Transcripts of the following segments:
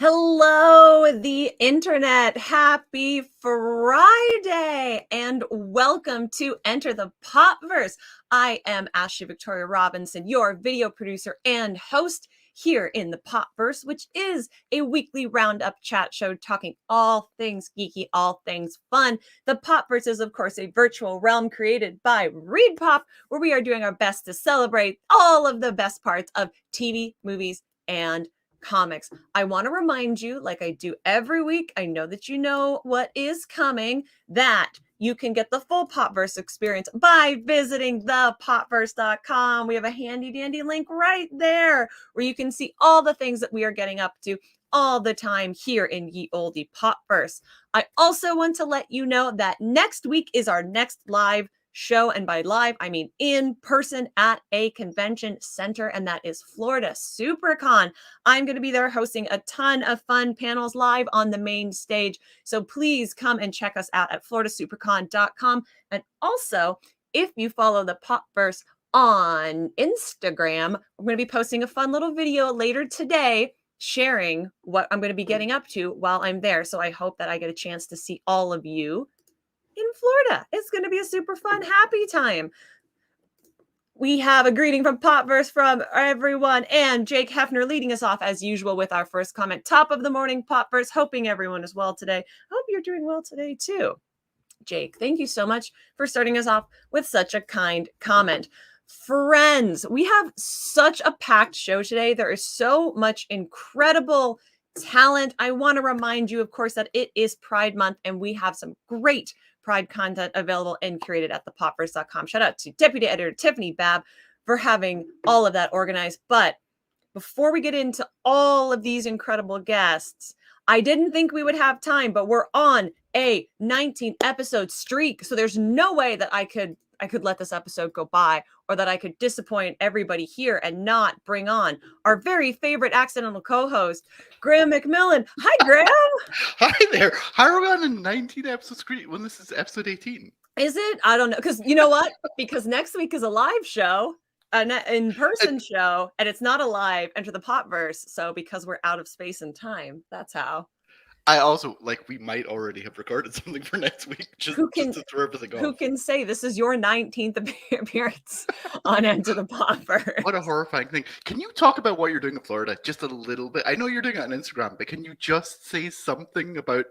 Hello, the internet. Happy Friday and welcome to Enter the Popverse. I am Ashley Victoria Robinson, your video producer and host here in the Popverse, which is a weekly roundup chat show talking all things geeky, all things fun. The Popverse is, of course, a virtual realm created by Read Pop, where we are doing our best to celebrate all of the best parts of TV, movies, and comics. I want to remind you, like I do every week, I know that you know what is coming, that you can get the full Popverse experience by visiting thepopverse.com. We have a handy dandy link right there where you can see all the things that we are getting up to all the time here in Ye Olde Popverse. I also want to let you know that next week is our next live show, and by live I mean in person at a convention center, and that is Florida SuperCon. I'm going to be there hosting a ton of fun panels live on the main stage, so please come and check us out at floridasupercon.com. And also, if you follow the Popverse on Instagram, we're going to be posting a fun little video later today sharing what I'm going to be getting up to while I'm there, so I hope that I get a chance to see all of you in Florida. It's going to be a super fun, happy time. We have a greeting from Popverse from everyone, and Jake Hefner leading us off as usual with our first comment. Top of the morning, Popverse. Hoping everyone is well today. Hope you're doing well today too. Jake, thank you so much for starting us off with such a kind comment. Friends, we have such a packed show today. There is so much incredible talent. I want to remind you, of course, that it is Pride Month, and we have some great Pride content available and curated at thepopverse.com. Shout out to Deputy Editor Tiffany Babb for having all of that organized. But before we get into all of these incredible guests, I didn't think we would have time, but we're on a 19 episode streak. So there's no way that I could let this episode go by, or that I could disappoint everybody here and not bring on our very favorite accidental co-host, Graham McMillan. Hi, Graham. Hi there. How are we on a 19 episode screen when this is episode 18? Is it? I don't know. Because you know what? Because next week is a live show, an in-person show, and it's not a live Enter the Popverse. So because we're out of space and time, that's how. I also, we might already have recorded something for next week, just to throw everything off. Who can say this is your 19th appearance on Enter the Popverse? What a horrifying thing. Can you talk about what you're doing in Florida just a little bit? I know you're doing it on Instagram, but can you just say something about,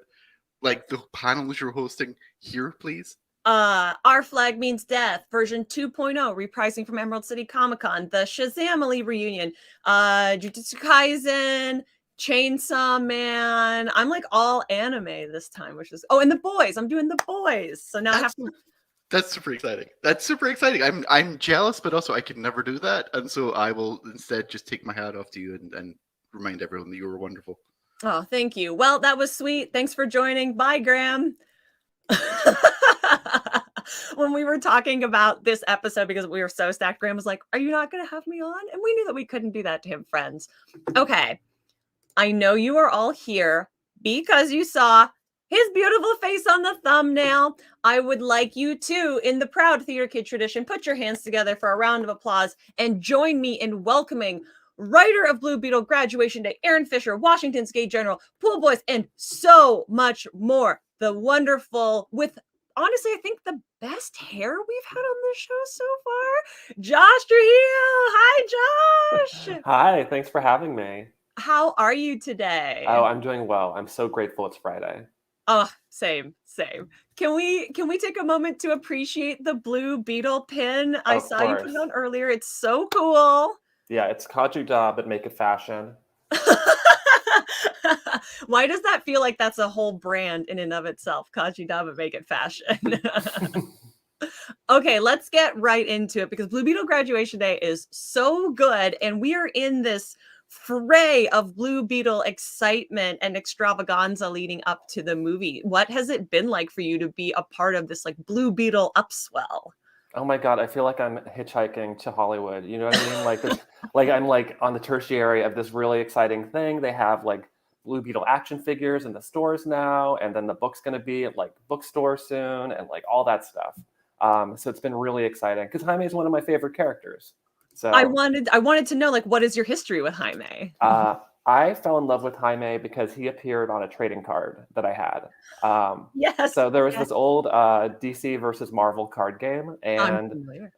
the panels you're hosting here, please? Our Flag Means Death, version 2.0, reprising from Emerald City Comic-Con, the Shazamily reunion, Jujutsu Kaisen, Chainsaw Man. I'm all anime this time, which is and The Boys. I'm doing The Boys. So now I have to. That's super exciting. That's super exciting. I'm jealous, but also I could never do that, and so I will instead just take my hat off to you and remind everyone that you were wonderful. Oh, thank you. Well, that was sweet. Thanks for joining. Bye, Graham. When we were talking about this episode, because we were so stacked, Graham was like, "Are you not going to have me on?" And we knew that we couldn't do that to him, friends. Okay. I know you are all here because you saw his beautiful face on the thumbnail. I would like you to, in the proud Theater Kid tradition, put your hands together for a round of applause and join me in welcoming writer of Blue Beetle, Graduation Day, Aaron Fisher, Washington's Gay General, Pool Boys, and so much more. The wonderful, with honestly, I think the best hair we've had on this show so far, Josh Trujillo. Hi, Josh. Hi, thanks for having me. How are you today? Oh, I'm doing well. I'm so grateful it's Friday. Oh, same. Can we take a moment to appreciate the Blue Beetle pin? I saw you put it on earlier. It's so cool. Yeah, it's Kaju Da, but make it fashion. Why does that feel like that's a whole brand in and of itself? Kaju Da, but make it fashion. Okay, let's get right into it, because Blue Beetle Graduation Day is so good, and we are in this fray of Blue Beetle excitement and extravaganza leading up to the movie. What has it been like for you to be a part of this Blue Beetle upswell? Oh my God, I feel like I'm hitchhiking to Hollywood. You know what I mean? I'm on the tertiary of this really exciting thing. They have Blue Beetle action figures in the stores now, and then the book's going to be at bookstore soon, and all that stuff. So it's been really exciting because Jaime is one of my favorite characters. So I wanted to know, what is your history with Jaime? I fell in love with Jaime because he appeared on a trading card that I had. Yes. So there was yes. this old DC versus Marvel card game, I'm and familiar.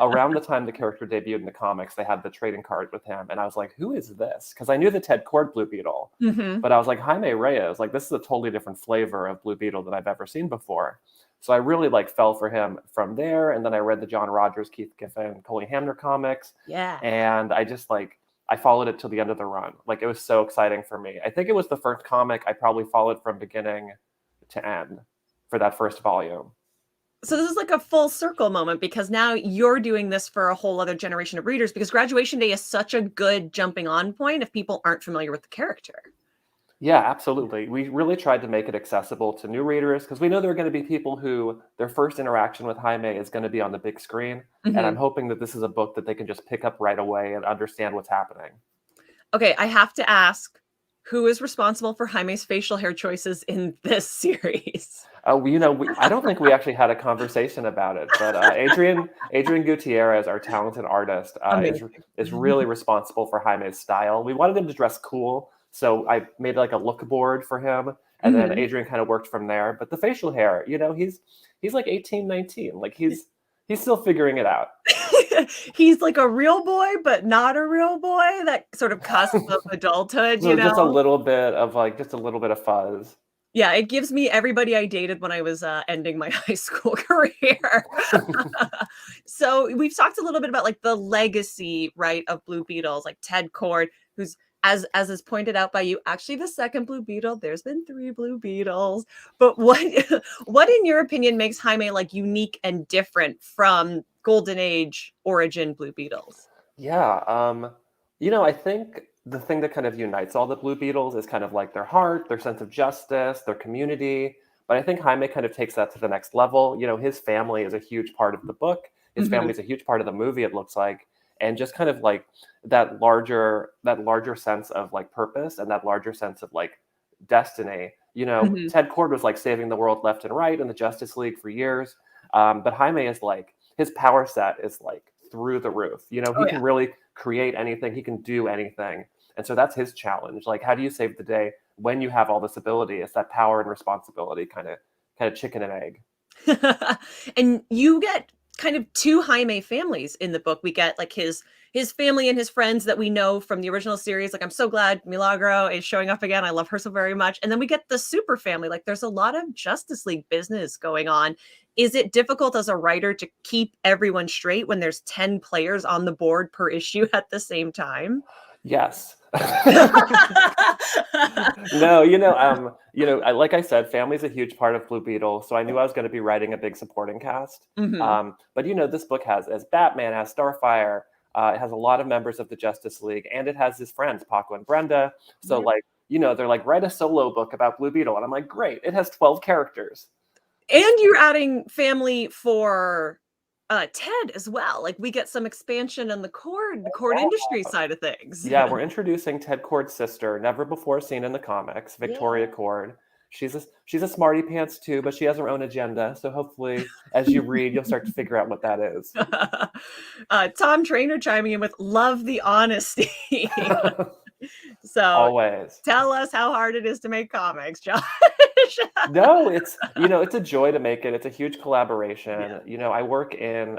around the time the character debuted in the comics, they had the trading card with him, and I was like, "Who is this?" Because I knew the Ted Kord Blue Beetle, Mhm. but I was like, Jaime Reyes, like this is a totally different flavor of Blue Beetle that I've ever seen before. So I really like fell for him from there, and then I read the John Rogers, Keith Giffen, Coley Hamner comics, Yeah. and I just like I followed it till the end of the run. Like it was so exciting for me. I think it was the first comic I probably followed from beginning to end for that first volume. So this is like a full circle moment because now you're doing this for a whole other generation of readers because Graduation Day is such a good jumping on point if people aren't familiar with the character. Yeah, absolutely. We really tried to make it accessible to new readers because we know there are going to be people who their first interaction with Jaime is going to be on the big screen. And I'm Mhm. hoping that this is a book that they can just pick up right away and understand what's happening. Okay, I have to ask, who is responsible for Jaime's facial hair choices in this series? I don't think we actually had a conversation about it, but Adrian Gutierrez, our talented artist, Amazing. is really responsible for Jaime's style. We wanted him to dress cool, so I made like a look board for him, and then Mhm. Adrian kind of worked from there. But the facial hair, he's like 18, 19, like he's still figuring it out. He's like a real boy, but not a real boy. That sort of cusp of adulthood, So just a little bit of fuzz. Yeah, it gives me everybody I dated when I was ending my high school career. So we've talked a little bit about like the legacy, right, of Blue Beetles, like Ted Kord, who's as is pointed out by you, actually the second Blue Beetle. There's been 3 Blue Beetles, but what what in your opinion makes Jaime like unique and different from Golden Age origin Blue Beetles? Yeah, I think the thing that kind of unites all the Blue Beetles is kind of like their heart, their sense of justice, their community. But I think Jaime kind of takes that to the next level. His family is a huge part of the book. His family Mhm. is a huge part of the movie, it looks like. And just kind of like that larger sense of like purpose and that larger sense of like destiny. Mhm. Ted Kord was like saving the world left and right in the Justice League for years. But Jaime is like his power set is like through the roof. Oh He yeah. can really create anything, he can do anything. And so that's his challenge. Like, how do you save the day when you have all this ability? It's that power and responsibility kind of chicken and egg. And you get kind of 2 Jaime families in the book. We get like his family and his friends that we know from the original series. Like I'm so glad Milagro is showing up again. I love her so very much. And then we get the super family. Like there's a lot of Justice League business going on. Is it difficult as a writer to keep everyone straight when there's 10 players on the board per issue at the same time? Yes. No, like I said, family's a huge part of Blue Beetle, so I knew I was going to be writing a big supporting cast. Mhm. But this book has as Batman, has Starfire, it has a lot of members of the Justice League, and it has his friends Paco and Brenda. So Yep. like, they're like write a solo book about Blue Beetle, and I'm like, great, it has 12 characters. And you're adding family for Ted as well. Like we get some expansion on the cord industry side of things. Yeah, we're introducing Ted Kord's sister, never before seen in the comics, Victoria Yeah. Kord. She's a smarty pants too, but she has her own agenda. So hopefully, as you read, you'll start to figure out what that is. Tom Trainer chiming in with love the honesty. So Always. tell us how hard it is to make comics, Josh. No, it's a joy to make it. It's a huge collaboration. Yeah. I work in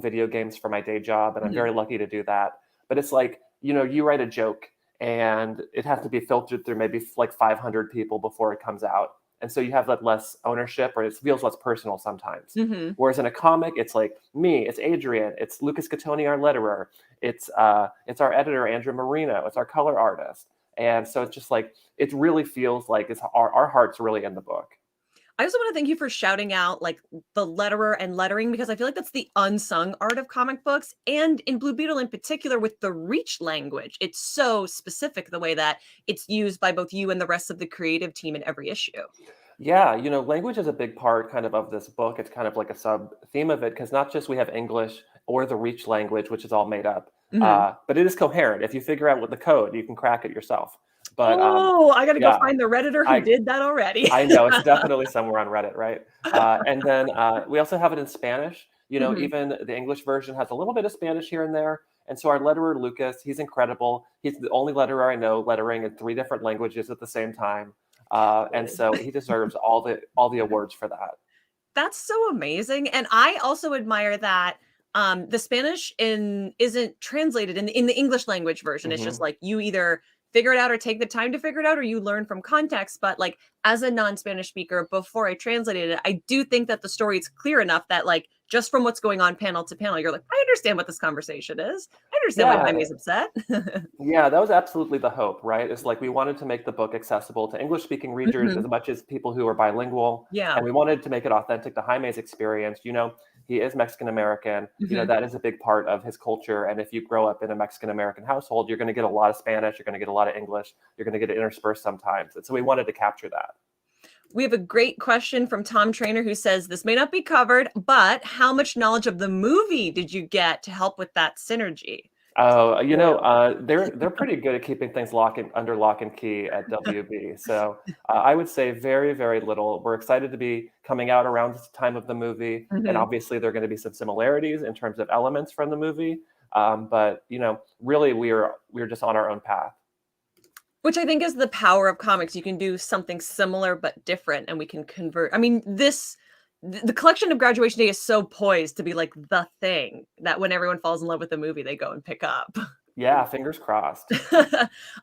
video games for my day job, and I'm very Mhm. lucky to do that. But it's like, you write a joke and it has to be filtered through maybe like 500 people before it comes out. And so you have that less ownership, or it feels less personal sometimes. Mhm. Whereas in a comic, it's like me, it's Adrian, it's Lucas Catoni, our letterer, it's our editor, Andrew Marino, it's our color artist. And so it's just like, it really feels like our heart's really in the book. I also want to thank you for shouting out like the letterer and lettering because I feel like that's the unsung art of comic books. And in Blue Beetle in particular, with the reach language, it's so specific the way that it's used by both you and the rest of the creative team in every issue. Yeah, language is a big part kind of this book. It's kind of like a sub theme of it because not just we have English or the reach language, which is all made up, Mhm. but it is coherent. If you figure out what the code, you can crack it yourself. But Oh, I got to go yeah, find the Redditor who I did that already. I know it's definitely somewhere on Reddit, right? And then we also have it in Spanish. Mhm. Even the English version has a little bit of Spanish here and there. And so our letterer, Lucas, he's incredible. He's the only letterer I know lettering in 3 different languages at the same time. And so he deserves all the awards for that. That's so amazing. And I also admire that the Spanish isn't translated in the English language version. It's just like you either figure it out or take the time to figure it out, or you learn from context. But like as a non-Spanish speaker, before I translated it, I do think that the story is clear enough that like just from what's going on panel to panel, you're like, I understand what this conversation is. I understand why Jaime's upset. Yeah, that was absolutely the hope, right? It's like we wanted to make the book accessible to English-speaking readers as much as people who are bilingual. Yeah. And we wanted to make it authentic to Jaime's experience. You know, he is Mexican-American. You know, that is a big part of his culture. And if you grow up in a Mexican-American household, you're going to get a lot of Spanish. You're going to get a lot of English. You're going to get it interspersed sometimes. And so we wanted to capture that. We have a great question from Tom Trainer who says, this may not be covered, but how much knowledge of the movie did you get to help with that synergy? Oh, you know, they're pretty good at keeping things under lock and key at WB. So I would say very, very little. We're excited to be coming out around the time of the movie. And obviously there are going to be some similarities in terms of elements from the movie. But, you know, really we're just on our own path. Which I think is the power of comics. You can do something similar but different, and we can convert. I mean, the collection of Graduation Day is so poised to be like the thing that when everyone falls in love with the movie, they go and pick up. Yeah, fingers crossed.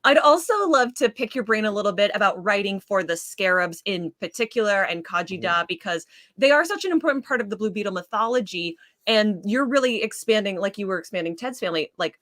I'd also love to pick your brain a little bit about writing for the Scarabs in particular and Kajida, because they are such an important part of the Blue Beetle mythology. And you're really expanding, like you were expanding Ted's family, like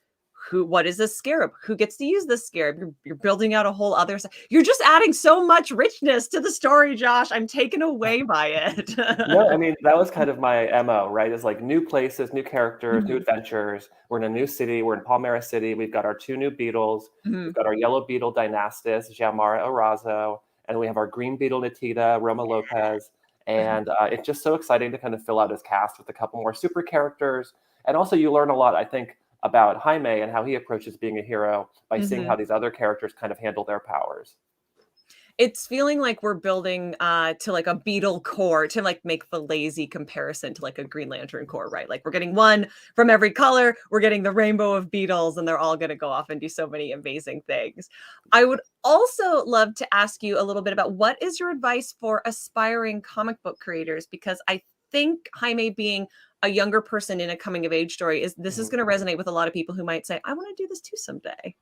what is this scarab? Who gets to use this scarab? You're building out a whole other side. You're just adding so much richness to the story, Josh. I'm taken away by it. No, I mean, that was kind of my MO, right? It's like new places, new characters, new adventures. We're in a new city. We're in Palmera City. We've got our 2 new beetles. We've got our yellow beetle Dynastis, Xiomara Orazo, and we have our green beetle Natita, Roma Lopez. And it's just so exciting to kind of fill out his cast with a couple more super characters. And also you learn a lot, I think, about Jaime and how he approaches being a hero by seeing how these other characters kind of handle their powers. It's feeling like we're building to like a Beetle core, to like make the lazy comparison to like a Green Lantern core, right? Like we're getting one from every color, we're getting the rainbow of Beetles, and they're all going to go off and do so many amazing things. I would also love to ask you a little bit about what is your advice for aspiring comic book creators? Because I think Jaime being a younger person in a coming of age story is going to resonate with a lot of people who might say, I want to do this too someday.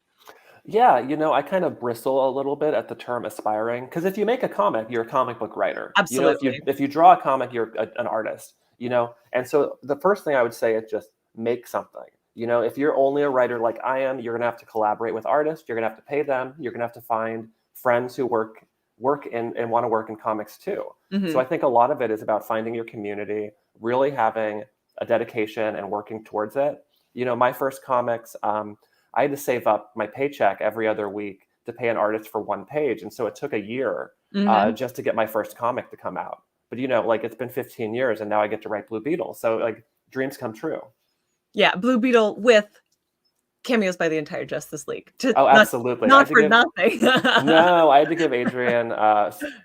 Yeah, you know, I kind of bristle a little bit at the term aspiring, because if you make a comic, you're a comic book writer. Absolutely. You know, if you draw a comic, you're an artist, you know? And so the first thing I would say is just make something. You know, if you're only a writer like I am, you're going to have to collaborate with artists. You're going to have to pay them. You're going to have to find friends who work and want to work in comics too. So I think a lot of it is about finding your community, really having a dedication and working towards it. You know, my first comics, I had to save up my paycheck every other week to pay an artist for 1 page. And so it took a year just to get my first comic to come out. But, you know, like it's been 15 years and now I get to write Blue Beetle. So like dreams come true. Yeah, Blue Beetle with cameos by the entire Justice League. Oh, absolutely. Not for nothing. No, I had to give Adrian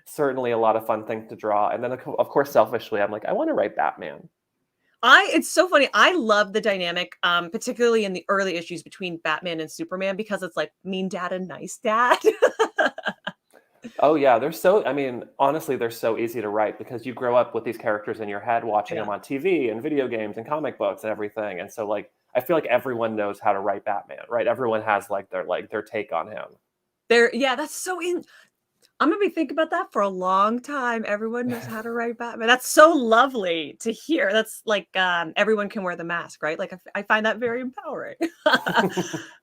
certainly a lot of fun things to draw. And then, of course, selfishly, I'm like, I want to write Batman. It's so funny. I love the dynamic, particularly in the early issues between Batman and Superman, because it's like mean dad and nice dad. Oh, yeah. Honestly, they're so easy to write because you grow up with these characters in your head, watching them on TV and video games and comic books and everything. And so, like, I feel like everyone knows how to write Batman, right? Everyone has their take on him. That's so I'm going to be thinking about that for a long time. Everyone knows how to write Batman. That's so lovely to hear. That's like everyone can wear the mask, right? Like I find that very empowering.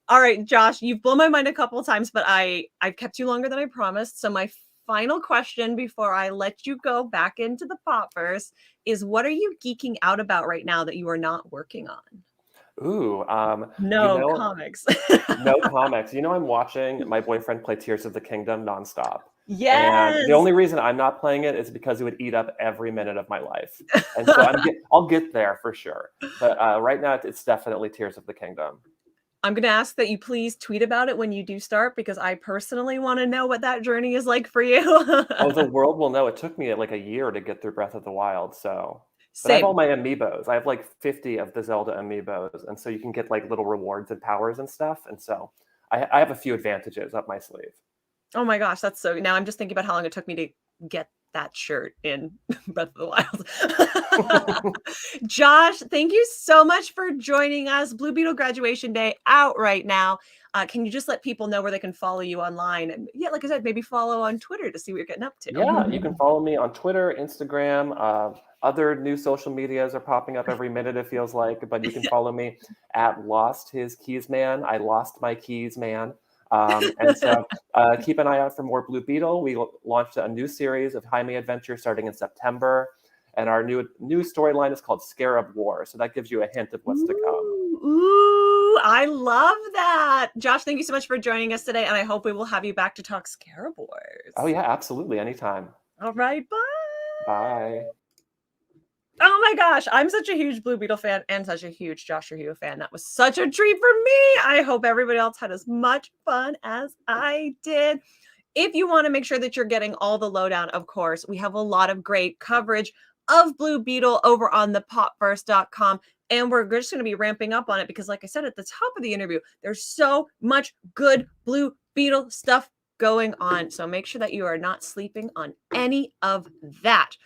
All right, Josh, you've blown my mind a couple of times, but I've kept you longer than I promised. So my final question before I let you go back into the Popverse is, what are you geeking out about right now that you are not working on? Ooh, comics. No comics. You know, I'm watching my boyfriend play Tears of the Kingdom nonstop. Yes. And the only reason I'm not playing it is because it would eat up every minute of my life. And so I'll get there for sure. But right now, it's definitely Tears of the Kingdom. I'm going to ask that you please tweet about it when you do start, because I personally want to know what that journey is like for you. Oh, the world will know. It took me like a year to get through Breath of the Wild, so... But I have Same. all my amiibos. I have like 50 of the Zelda amiibos, and so you can get like little rewards and powers and stuff. And so I have a few advantages up my sleeve. Oh my gosh, that's so. Now I'm just thinking about how long it took me to get that shirt in Breath of the Wild. Josh, thank you so much for joining us. Blue Beetle Graduation Day out right now. Can you just let people know where they can follow you online? And yeah, like I said, maybe follow on Twitter to see what you're getting up to. Yeah, you can follow me on Twitter, Instagram. Other new social medias are popping up every minute, it feels like. But you can follow me at Lost His Keys Man. I lost my keys, man. And so keep an eye out for more Blue Beetle. We launched a new series of Jaime Adventure starting in September. And our new storyline is called Scarab War. So that gives you a hint of what's to come. Ooh, I love that. Josh, thank you so much for joining us today. And I hope we will have you back to talk Scarab Wars. Oh, yeah, absolutely. Anytime. All right, bye. Bye. Oh my gosh, I'm such a huge Blue Beetle fan and such a huge Josh Trujillo fan. That was such a treat for me. I hope everybody else had as much fun as I did. If you want to make sure that you're getting all the lowdown, of course, we have a lot of great coverage of Blue Beetle over on the popverse.com. And we're just going to be ramping up on it because, like I said at the top of the interview, there's so much good Blue Beetle stuff going on. So make sure that you are not sleeping on any of that.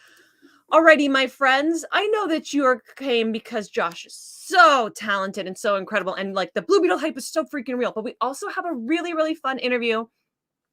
Alrighty, my friends, I know that you came because Josh is so talented and so incredible. And like the Blue Beetle hype is so freaking real. But we also have a really, really fun interview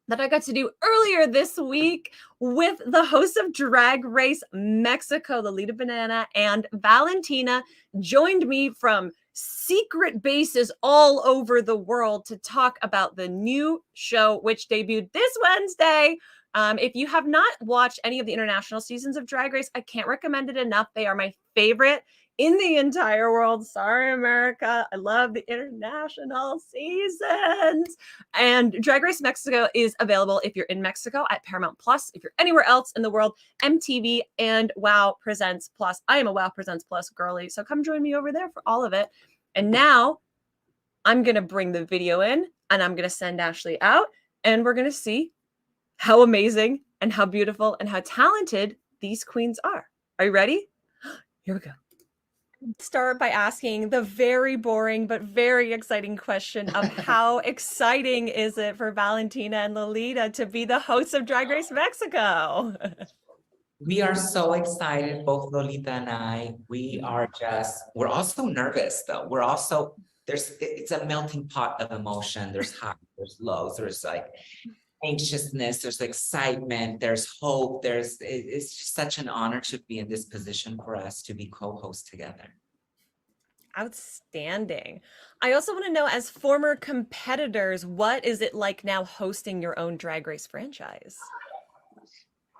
that I got to do earlier this week with the hosts of Drag Race Mexico, Lolita Banana and Valentina, joined me from secret bases all over the world to talk about the new show, which debuted this Wednesday. If you have not watched any of the international seasons of Drag Race, I can't recommend it enough. They are my favorite in the entire world. Sorry, America. I love the international seasons. And Drag Race Mexico is available if you're in Mexico at Paramount Plus. If you're anywhere else in the world, MTV and WoW Presents Plus. I am a WoW Presents Plus girly, so come join me over there for all of it. And now I'm going to bring the video in and I'm going to send Ashley out and we're going to see how amazing and how beautiful and how talented these queens are. Are you ready? Here we go. Start by asking the very boring but very exciting question of how exciting is it for Valentina and Lolita to be the hosts of Drag Race Mexico? We are so excited, both Lolita and I. We're also nervous though. It's a melting pot of emotion. There's highs, there's lows, there's like anxiousness, there's excitement, there's hope. It's just such an honor to be in this position for us to be co-hosts together. Outstanding. I also want to know, as former competitors, what is it like now hosting your own Drag Race franchise?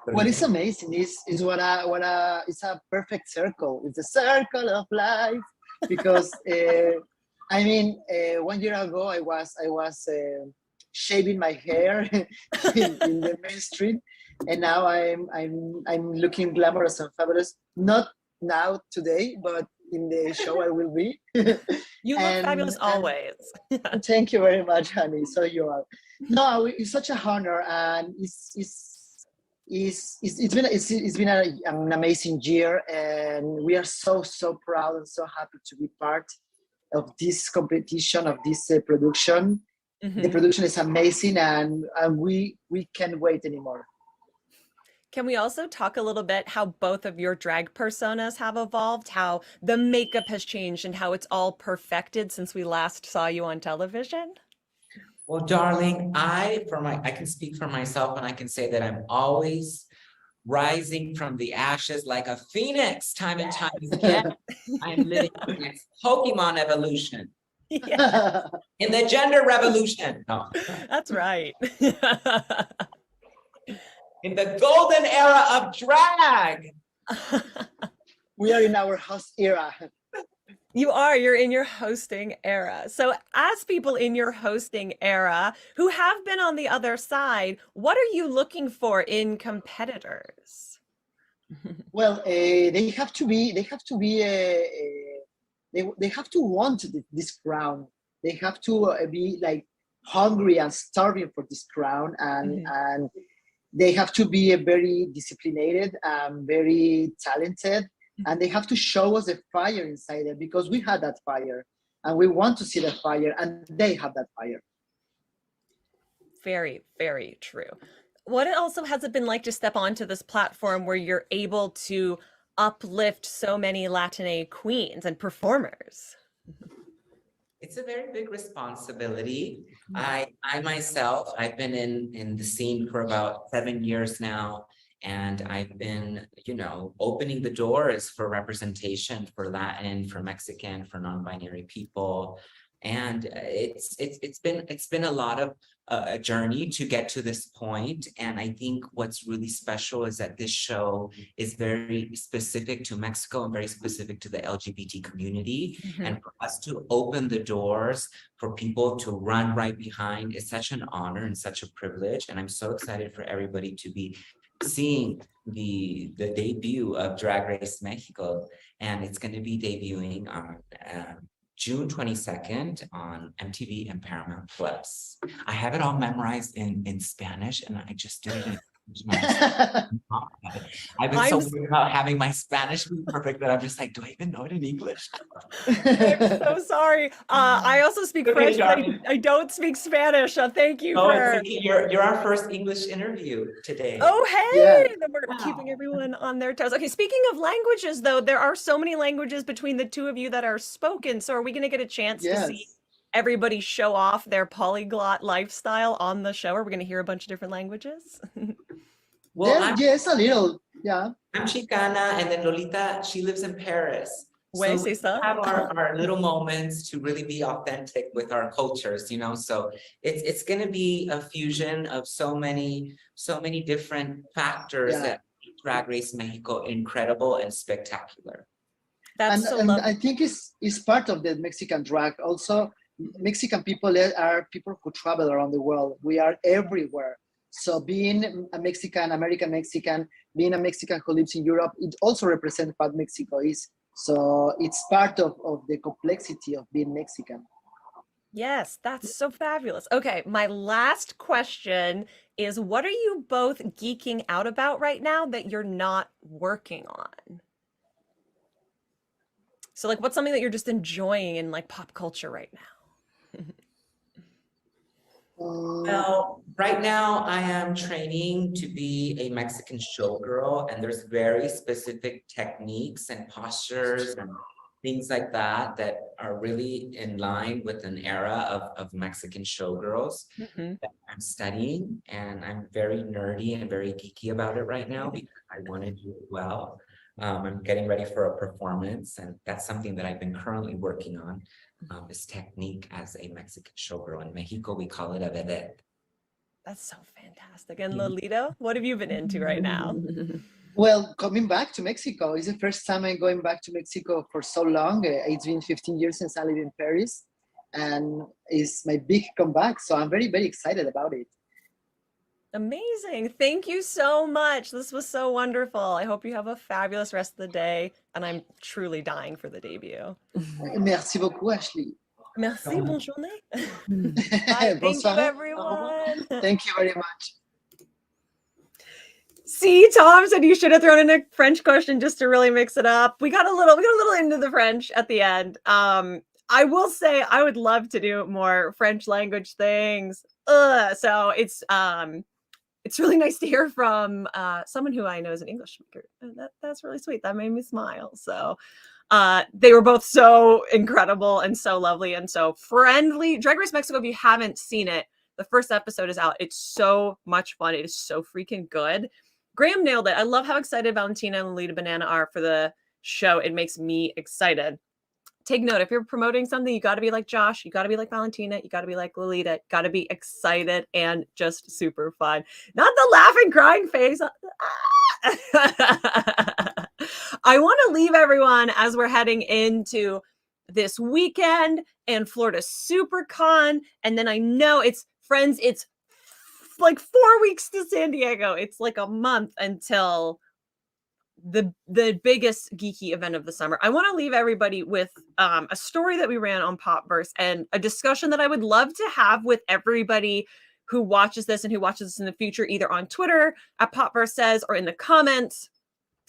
What is amazing is it's a perfect circle. It's a circle of life because 1 year ago I was shaving my hair in the main street, and now I'm looking glamorous and fabulous. Not now today, but in the show I will be. You look fabulous always. Thank you very much, honey. So you are. No, it's such a honor, and it's been an amazing year, and we are so proud and so happy to be part of this competition, of this production. Mm-hmm. The production is amazing, and we can't wait anymore. Can we also talk a little bit how both of your drag personas have evolved, how the makeup has changed, and how it's all perfected since we last saw you on television? Well, darling, I can speak for myself, and I can say that I'm always rising from the ashes like a phoenix, time and time again. I'm living the next Pokemon evolution. Yeah. In the gender revolution. No. That's right. In the golden era of drag. We are in our host era. You're in your hosting era. So as people in your hosting era who have been on the other side, what are you looking for in competitors? Well, they have to want this crown. They have to be like hungry and starving for this crown, and they have to be very disciplined, very talented, and they have to show us the fire inside it, because we had that fire and we want to see the fire, and they have that fire. Very, very true. What also has it been like to step onto this platform where you're able to uplift so many Latina queens and performers? It's a very big responsibility. I myself, I've been in the scene for about 7 years now, and I've been, opening the doors for representation for Latin, for Mexican, for non-binary people. And it's been a lot of a journey to get to this point. And I think what's really special is that this show is very specific to Mexico and very specific to the LGBT community. And for us to open the doors for people to run right behind is such an honor and such a privilege. And I'm so excited for everybody to be seeing the debut of Drag Race Mexico. And it's going to be debuting on June 22nd on MTV and Paramount Plus. I have it all memorized in Spanish, and I just did it in I've been so worried about having my Spanish be perfect that I'm just like, do I even know it in English? I'm so sorry. I also speak French, but I don't speak Spanish. Thank you for... You're our first English interview today. Oh, hey! Yeah. We're keeping everyone on their toes. Okay, speaking of languages, though, there are so many languages between the two of you that are spoken. So are we going to get a chance to see everybody show off their polyglot lifestyle on the show? Are we going to hear a bunch of different languages? Well, yes, a little. Yeah. I'm Chicana, and then Lolita, she lives in Paris. Ouais, so c'est we ça. have our little moments to really be authentic with our cultures, so it's going to be a fusion of so many different factors that make Drag Race Mexico incredible and spectacular. That's so and lovely. I think it's part of the Mexican drag. Also, Mexican people are people who travel around the world. We are everywhere. So being a Mexican, American Mexican, being a Mexican who lives in Europe, it also represents what Mexico is. So it's part of the complexity of being Mexican. Yes, that's so fabulous. Okay, my last question is, what are you both geeking out about right now that you're not working on? So like, what's something that you're just enjoying in like pop culture right now? Well, right now I am training to be a Mexican showgirl, and there's very specific techniques and postures and things like that are really in line with an era of Mexican showgirls that I'm studying, and I'm very nerdy and very geeky about it right now because I want to do it well. I'm getting ready for a performance, and that's something that I've been currently working on. Is technique as a Mexican showgirl. In Mexico, we call it a vedette. That's so fantastic. And Lolita, what have you been into right now? Well, coming back to Mexico, it's the first time I'm going back to Mexico for so long. It's been 15 years since I live in Paris, and it's my big comeback. So I'm very, very excited about it. Amazing. Thank you so much. This was so wonderful. I hope you have a fabulous rest of the day. And I'm truly dying for the debut. Merci beaucoup, Ashley. Merci, bonne journée. Bye. Thank you, everyone. Thank you very much. See, Tom said you should have thrown in a French question just to really mix it up. We got a little into the French at the end. I will say I would love to do more French language things. So it's really nice to hear from someone who I know is an English speaker. That's really sweet. That made me smile. So they were both so incredible and so lovely and so friendly. Drag Race Mexico, if you haven't seen it, the first episode is out. It's so much fun. It is so freaking good. Graham nailed it. I love how excited Valentina and Lolita Banana are for the show. It makes me excited. Take note, if you're promoting something, you got to be like Josh, you got to be like Valentina, you got to be like Lolita, you got to be excited and just super fun. Not the laughing, crying face. I want to leave everyone as we're heading into this weekend and Florida SuperCon. And then I know it's like 4 weeks to San Diego. It's like a month until the biggest geeky event of the summer. I want to leave everybody with a story that we ran on Popverse and a discussion that I would love to have with everybody who watches this and who watches this in the future, either on Twitter at Popverse Says or in the comments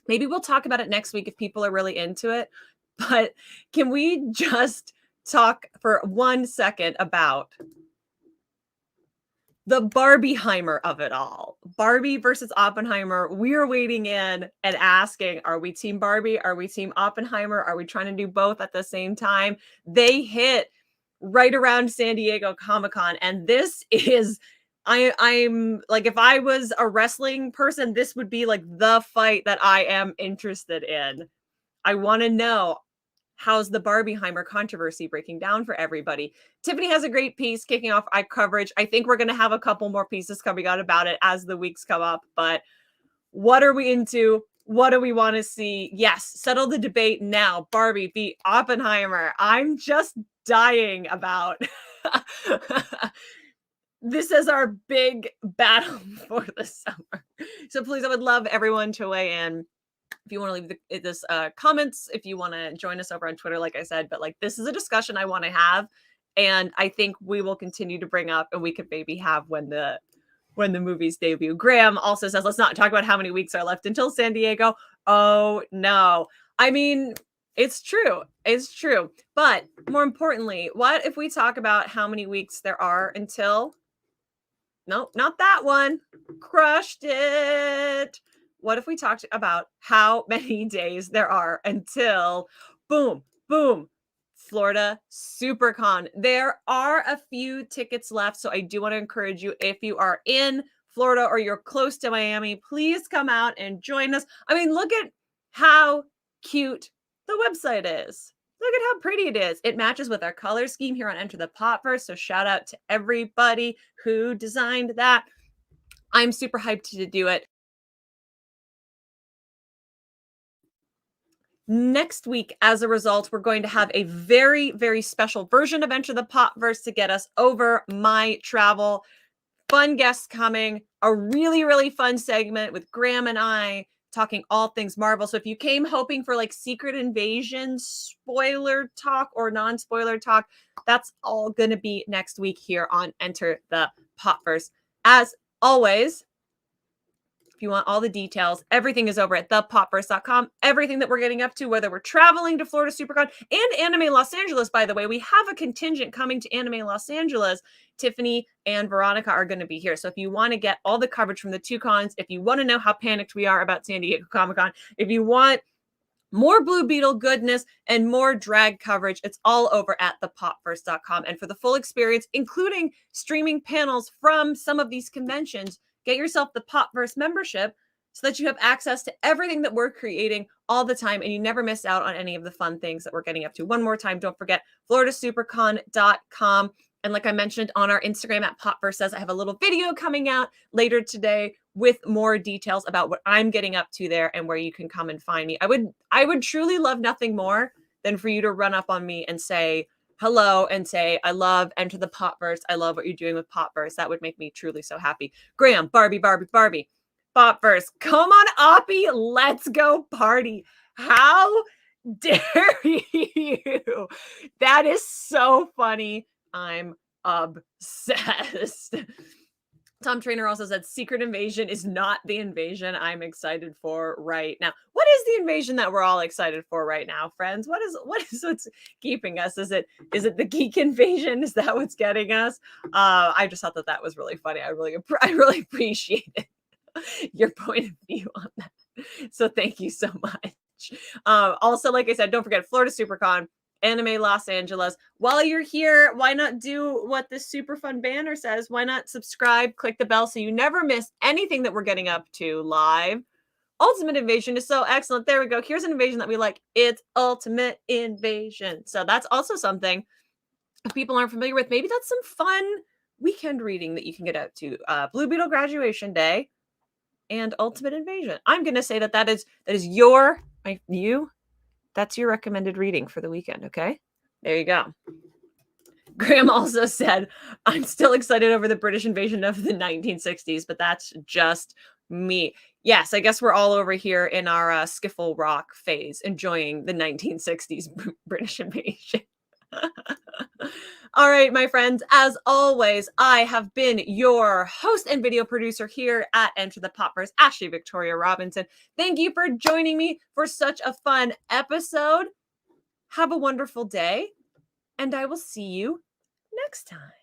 Maybe we'll talk about it next week if people are really into it. But can we just talk for 1 second about the Barbieheimer of it all? Barbie versus Oppenheimer. We're waiting in and asking, are we team Barbie? Are we team Oppenheimer? Are we trying to do both at the same time? They hit right around San Diego Comic-Con, and this is I'm like, if I was a wrestling person, this would be like the fight that I am interested in. I want to know, how's the Barbieheimer controversy breaking down for everybody? Tiffany has a great piece kicking off our coverage. I think we're going to have a couple more pieces coming out about it as the weeks come up. But what are we into? What do we want to see? Yes, settle the debate now. Barbie v. Oppenheimer. I'm just dying about this is our big battle for the summer. So please, I would love everyone to weigh in. If you want to leave this comments, if you want to join us over on Twitter, like I said, but like, this is a discussion I want to have, and I think we will continue to bring up, and we could maybe have when the movies debut. Graham also says, let's not talk about how many weeks are left until San Diego. Oh no. I mean, it's true. It's true. But more importantly, what if we talk about how many weeks there are until, no, not that one. Crushed it. What if we talked about how many days there are until, boom, boom, Florida SuperCon? There are a few tickets left, so I do want to encourage you, if you are in Florida or you're close to Miami, please come out and join us. I mean, look at how cute the website is. Look at how pretty it is. It matches with our color scheme here on Enter the Popverse, so shout out to everybody who designed that. I'm super hyped to do it. Next week, as a result, we're going to have a very, very special version of Enter the Popverse to get us over my travel. Fun guests coming, a really, really fun segment with Graham and I talking all things Marvel. So if you came hoping for like Secret Invasion spoiler talk or non-spoiler talk, that's all going to be next week here on Enter the Popverse. As always, if you want all the details, everything is over at thepopverse.com. Everything that we're getting up to, whether we're traveling to Florida SuperCon and Anime Los Angeles, by the way, we have a contingent coming to Anime Los Angeles. Tiffany and Veronica are going to be here. So if you want to get all the coverage from the two cons, if you want to know how panicked we are about San Diego Comic-Con, if you want more Blue Beetle goodness and more drag coverage, it's all over at thepopverse.com. And for the full experience, including streaming panels from some of these conventions, get yourself the Popverse membership so that you have access to everything that we're creating all the time and you never miss out on any of the fun things that we're getting up to. One more time, don't forget floridasupercon.com. And like I mentioned on our Instagram at Popverse says, I have a little video coming out later today with more details about what I'm getting up to there and where you can come and find me. I would truly love nothing more than for you to run up on me and say hello and say, I love Enter the Popverse. I love what you're doing with Popverse. That would make me truly so happy. Graham, Barbie. Popverse. Come on, Oppie. Let's go party. How dare you? That is so funny. I'm obsessed. Tom Trainer also said Secret Invasion is not the invasion I'm excited for right now. What is the invasion that we're all excited for right now, friends? What is what's keeping us? Is it the geek invasion? Is that what's getting us? I just thought that was really funny. I really appreciate your point of view on that. So thank you so much. Also, like I said, don't forget Florida SuperCon, Anime Los Angeles. While you're here, why not do what this super fun banner says? Why not subscribe, click the bell so you never miss anything that we're getting up to live. Ultimate Invasion is so excellent. There we go. Here's an invasion that we like. It's Ultimate Invasion. So that's also something, if people aren't familiar with, maybe that's some fun weekend reading that you can get out to. Blue Beetle Graduation Day and Ultimate Invasion. I'm going to say that is that's your recommended reading for the weekend, okay? There you go. Graham also said, I'm still excited over the British invasion of the 1960s, but that's just me. Yes, I guess we're all over here in our skiffle rock phase, enjoying the 1960s British invasion. All right, my friends, as always, I have been your host and video producer here at Enter the Popverse, Ashley Victoria Robinson. Thank you for joining me for such a fun episode. Have a wonderful day, and I will see you next time.